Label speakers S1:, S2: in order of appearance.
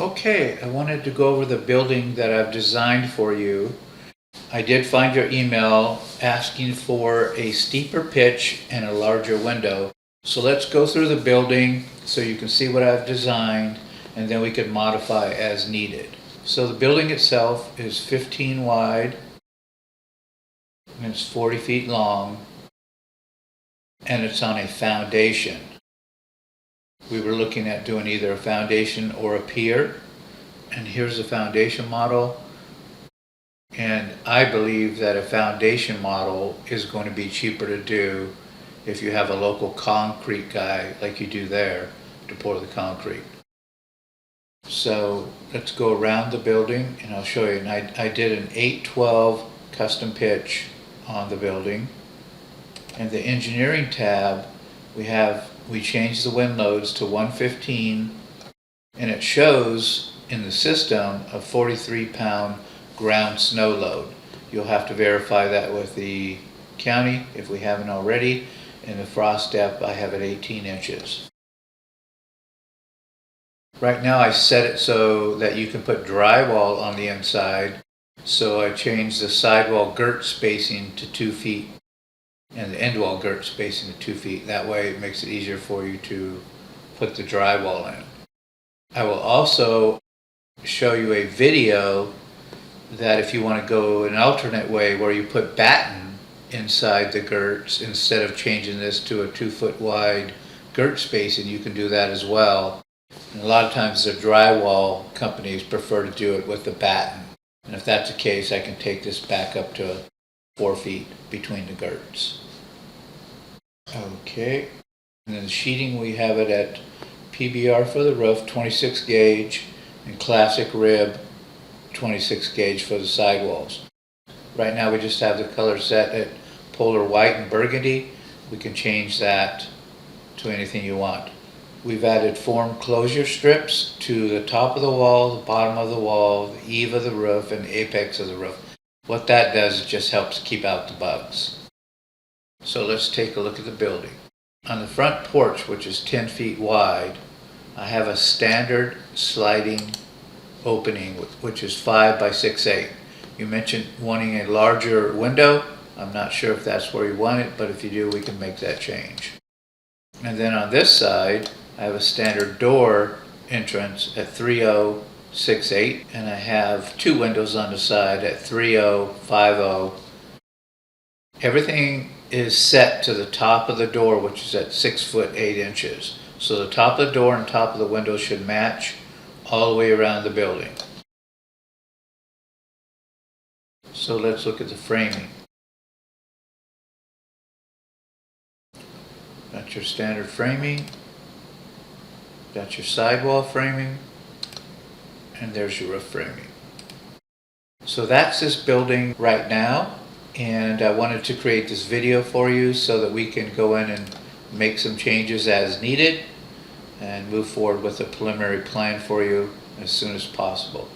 S1: Okay, I wanted to go over the building that I've designed for you. I did find your email asking for a steeper pitch and a larger window. So let's go through the building so you can see what I've designed, and then we can modify as needed. So the building itself is 15 wide and it's 40 feet long, and it's on a foundation. We were looking at doing either a foundation or a pier, and here's the foundation model. And I believe that a foundation model is going to be cheaper to do if you have a local concrete guy like you do there to pour the concrete. So let's go around the building and I'll show you. And I did an 812 custom pitch on the building. And the engineering tab, we changed the wind loads to 115, and it shows in the system a 43-pound ground snow load. You'll have to verify that with the county if we haven't already. And the frost depth I have at 18 inches. Right now I set it so that you can put drywall on the inside. So I changed the sidewall girt spacing to 2 feet and the end wall girt spacing to 2 feet. That way it makes it easier for you to put the drywall in. I will also show you a video that if you want to go an alternate way where you put batten inside the girts instead of changing this to a 2 foot wide girt spacing, you can do that as well. And a lot of times the drywall companies prefer to do it with the batten. And if that's the case, I can take this back up to 4 feet between the girts. Okay, and then the sheeting, we have it at PBR for the roof, 26 gauge, and classic rib, 26 gauge for the sidewalls. Right now we just have the color set at polar white and burgundy. We can change that to anything you want. We've added form closure strips to the top of the wall, the bottom of the wall, the eave of the roof, and the apex of the roof. What that does is just helps keep out the bugs. So let's take a look at the building. On the front porch, which is 10 feet wide, I have a standard sliding opening, which is 5 by 6/8. You mentioned wanting a larger window. I'm not sure if that's where you want it, but if you do, we can make that change. And then on this side, I have a standard door entrance at 3/0, 6/8, and I have 2 windows on the side at 3/0, 5/0. Everything is set to the top of the door, which is at 6 foot 8 inches. So the top of the door and top of the window should match all the way around the building. So let's look at the framing. Got your standard framing, got your sidewall framing, and there's your roof framing. So that's this building right now, and I wanted to create this video for you so that we can go in and make some changes as needed and move forward with a preliminary plan for you as soon as possible.